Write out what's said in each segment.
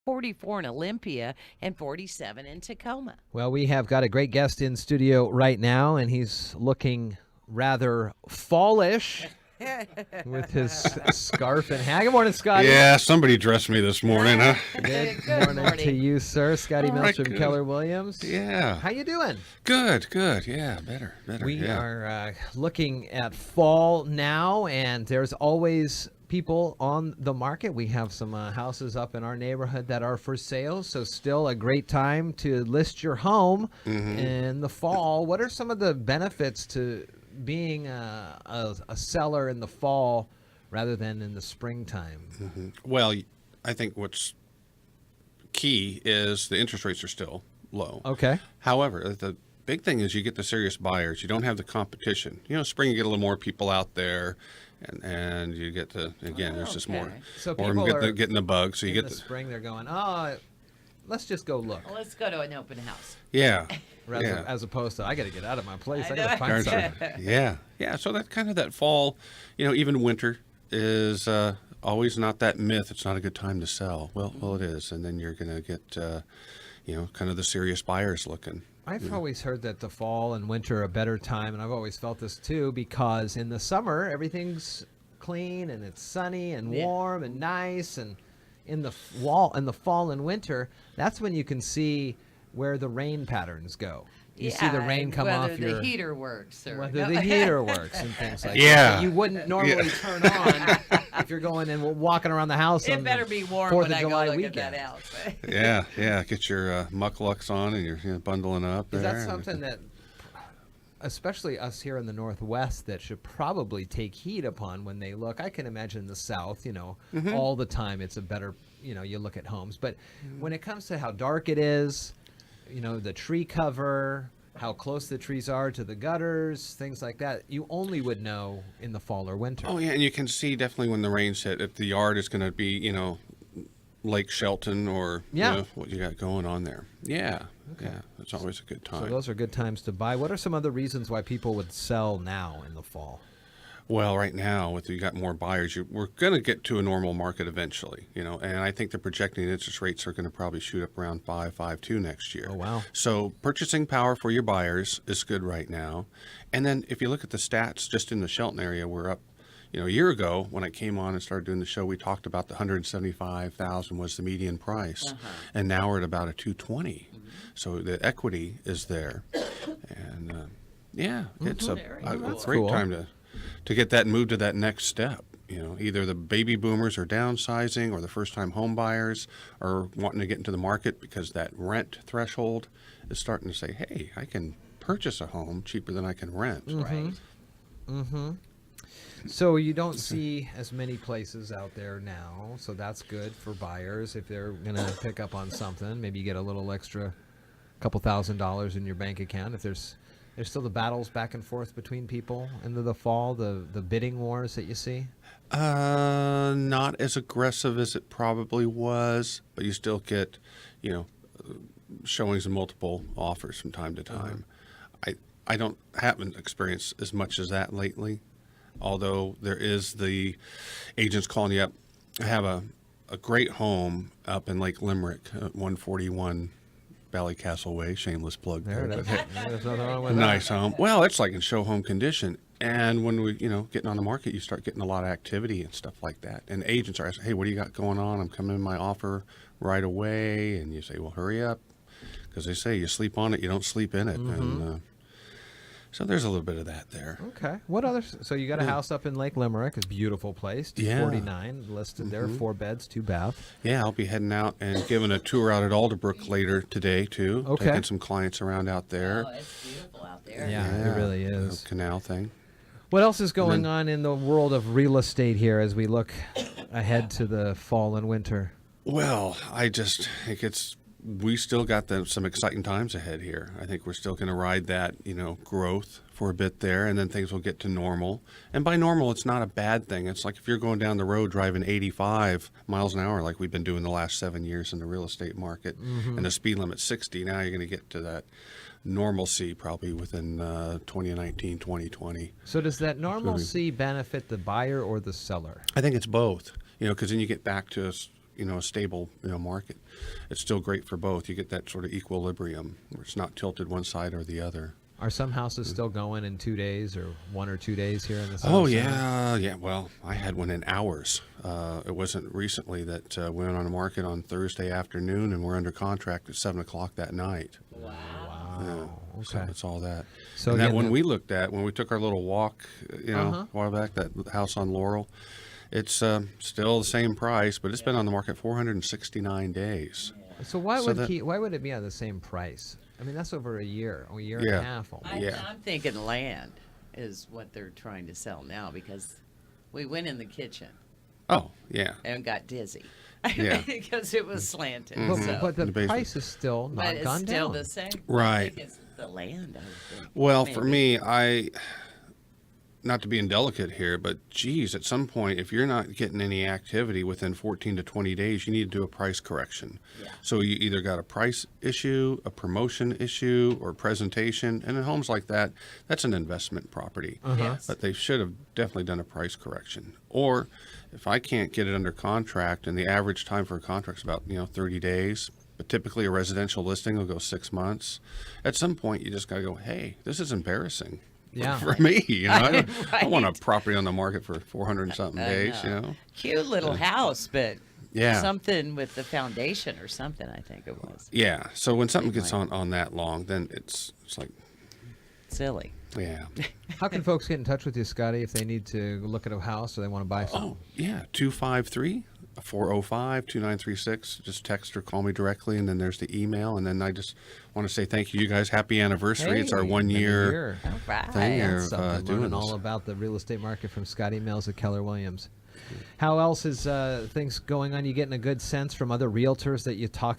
44 in Olympia, and 47 in Tacoma. Well, we have got a great guest in studio right now, and he's looking rather fallish with his scarf and hat. Good morning, Scotty. Yeah, somebody dressed me this morning, huh? Good morning to you, sir. Scotty Mills from good. Keller Williams. Yeah. How you doing? Good. Yeah, better. We yeah. are looking at fall now, and there's always people on the market. We have some houses up in our neighborhood that are for sale, so still a great time to list your home in the fall. What are some of the benefits to being a seller in the fall rather than in the springtime? Well, I think what's key is the interest rates are still low. Okay. However, the big thing is you get the serious buyers. You don't have the competition. Spring you get a little more people out there, and you get to, again, there's just more. So more people are getting the bug. So you in get the spring, they're going, let's just go look. Well, let's go to an open house. Yeah. As opposed to, I got to get out of my place. I I got to know. find something. Yeah. So that kind of that fall, even winter is always not that myth. It's not a good time to sell. Well, it is, and then you're going to get, kind of the serious buyers looking. I've always heard that the fall and winter are a better time, and I've always felt this too, because in the summer everything's clean and it's sunny and warm and nice, and in the fall and winter, that's when you can see where the rain patterns go. You see the rain come off whether the heater works or whether the heater works and things like that. Yeah. You wouldn't normally turn on if you're going and walking around the house. It on better the be warm 4th when of I July go look weekend. at that house. Yeah. Get your mucklucks on and you're bundling up. Is that something that, especially us here in the Northwest, that should probably take heed upon when they look? I can imagine in the South, all the time it's a better, you look at homes. But when it comes to how dark it is, the tree cover, how close the trees are to the gutters, things like that, you only would know in the fall or winter. Oh, yeah, and you can see definitely when the rain's hit if the yard is going to be, Lake Shelton or what you got going on there. Yeah. Okay. Yeah, it's always a good time. So those are good times to buy. What are some other reasons why people would sell now in the fall? Well, right now, with you got more buyers, we're going to get to a normal market eventually, and I think they're projecting interest rates are going to probably shoot up around 5.2 next year. Oh, wow. So purchasing power for your buyers is good right now. And then if you look at the stats just in the Shelton area, we're up. A year ago when I came on and started doing the show, we talked about the $175,000 was the median price, and now we're at about a $220,000. So the equity is there, and it's a great time to get that and move to that next step. Either the baby boomers are downsizing or the first-time home buyers are wanting to get into the market because that rent threshold is starting to say, hey, I can purchase a home cheaper than I can rent. Right. So you don't see as many places out there now, so that's good for buyers if they're going to pick up on something. Maybe you get a little extra, couple $1,000s in your bank account. If there's still the battles back and forth between people into the fall, the bidding wars that you see? Not as aggressive as it probably was, but you still get, showings of multiple offers from time to time. I haven't experienced as much as that lately, although there is the agents calling you up. I have a great home up in Lake Limerick, 141 Ballycastle Way, shameless plug. There's nothing wrong with nice home. Well, it's like in show home condition. And when we, getting on the market, you start getting a lot of activity and stuff like that. And agents are asking, hey, what do you got going on? I'm coming in my offer right away. And you say, well, hurry up. Because they say you sleep on it, you don't sleep in it. And so there's a little bit of that there. Okay. What other? So you got a house up in Lake Limerick, a beautiful place, 249 listed there, 4 beds, 2 bath. Yeah, I'll be heading out and giving a tour out at Alderbrook later today too. Okay. Taking some clients around out there. Oh, it's beautiful out there. Yeah, it really is. Canal thing. What else is going on in the world of real estate here as we look ahead to the fall and winter? Well, I just think we still got some exciting times ahead here. I think we're still going to ride that, growth for a bit there, and then things will get to normal. And by normal, it's not a bad thing. It's like if you're going down the road driving 85 miles an hour like we've been doing the last 7 years in the real estate market, and the speed limit 60, now you're going to get to that normalcy probably within 2019, 2020. So does that normalcy benefit the buyer or the seller? I think it's both, because then you get back to a stable, market. It's still great for both. You get that sort of equilibrium where it's not tilted one side or the other. Are some houses still going in 2 days or 1 or 2 days here in the Oh, South? yeah. Well, I had one in hours. It wasn't recently that we went on the market on Thursday afternoon, and we're under contract at 7 o'clock that night. Wow. Wow. So Okay. it's all that. So And that again, one the- we looked at when we took our little walk, a while back, that house on Laurel, it's still the same price, but it's been on the market 469 days. So why So would that- why would it be on the same price? I mean, that's over a year and Yeah. a half almost. I'm thinking land is what they're trying to sell now because we went in the kitchen Oh, yeah. and got dizzy. Yeah. Because it was slanted. But, So. but the The basement. price is still not But it's gone still down. the same. Right. I think it's the land, I would think. Well, for Maybe. me, not to be indelicate here, but geez, at some point, if you're not getting any activity within 14 to 20 days, you need to do a price correction. Yeah. So you either got a price issue, a promotion issue, or presentation. And in homes like that, that's an investment property. Yes. But they should have definitely done a price correction. Or if I can't get it under contract, and the average time for a contract is about 30 days, but typically a residential listing will go 6 months. At some point, you just got to go, hey, this is embarrassing. Yeah. For me, I don't want a Right. property on the market for 400 and something I days, know. Cute little house, but Yeah. something with the foundation or something, I think it was. Yeah. So when something gets Right. on that long, then it's like, Silly. yeah. How can folks get in touch with you, Scotty, if they need to look at a house or they want to buy something? Oh, yeah. 253-405-2936. Just text or call me directly, and then there's the email. And then I just want to say thank you guys. Happy anniversary. It's our Hey, 1 been a year All right. thing That's of something, doing learning this. all about the real estate market from Scotty Mills at Keller Williams. How else is things going on? You getting a good sense from other realtors that you talk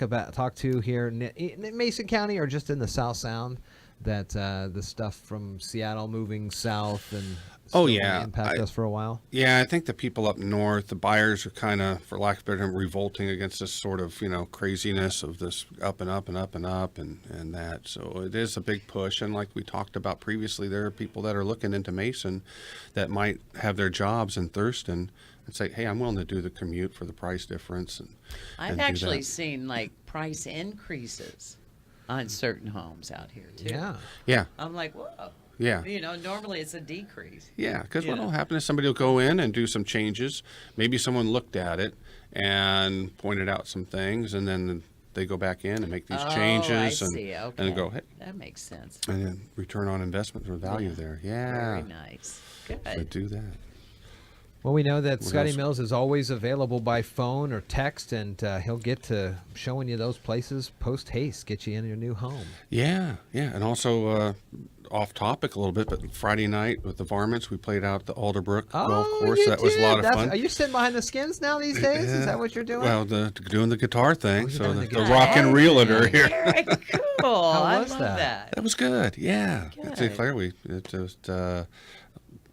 to here in Mason County or just in the South Sound that the stuff from Seattle moving south and Oh, still gonna yeah. impact us for a while? Yeah, I think the people up north, the buyers are kind of, for lack of a better term, revolting against this sort of, craziness of this up and up and up and up and that. So it is a big push. And like we talked about previously, there are people that are looking into Mason that might have their jobs in Thurston and say, hey, I'm willing to do the commute for the price difference. And I've do actually that. seen like price increases on certain homes out here too. Yeah. Yeah, I'm like, whoa. yeah. Normally it's a decrease. Yeah, because You what know. will happen is somebody will go in and do some changes. Maybe someone looked at it and pointed out some things, and then they go back in and make these changes I and see. Okay. and go, hey, That makes sense. and then return on investment for value there. Yeah, Very nice. so Good. do that. Well, we know that Scotty else? Mills is always available by phone or text, and he'll get to showing you those places post haste, get you in your new home. Yeah, and also off topic a little bit, but Friday night with the varmints, we played out the Alderbrook golf course. you That was a lot of did. fun. Are you sitting behind the skins now these days? Is that what you're doing? Well, doing the guitar thing. you're So doing the, the the guitar rock and thing. realtor here. Very cool. I was love that? that. That was good. Yeah. Good. To declare, it just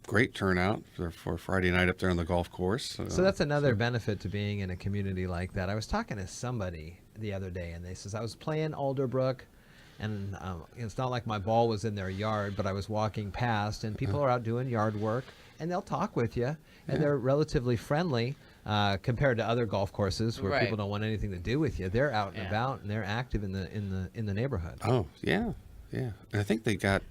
great turnout for Friday night up there on the golf course. So that's another benefit to being in a community like that. I was talking to somebody the other day, and they says I was playing Alderbrook, and it's not like my ball was in their yard, but I was walking past, and people are out doing yard work, and they'll talk with you, and they're relatively friendly compared to other golf courses where Right. people don't want anything to do with you. They're out and Yeah. about, and they're active in the neighborhood. Oh, yeah. And I think they got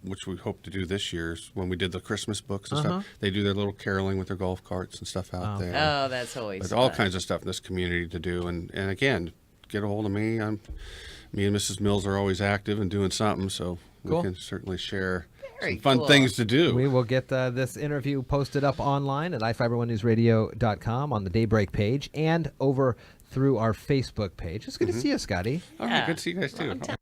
which we hope to do this year is when we did the Christmas books and stuff. They do their little caroling with their golf carts and stuff out there. Oh, that's always There's all fun. kinds of stuff in this community to do. And again, get a hold of me. Me and Mrs. Mills are always active and doing something, so Cool. we can certainly share Very some fun cool. things to do. We will get this interview posted up online at ifiber1newsradio.com on the Daybreak page and over through our Facebook page. It's good to see you, Scotty. All right, good to see you guys too. Long time.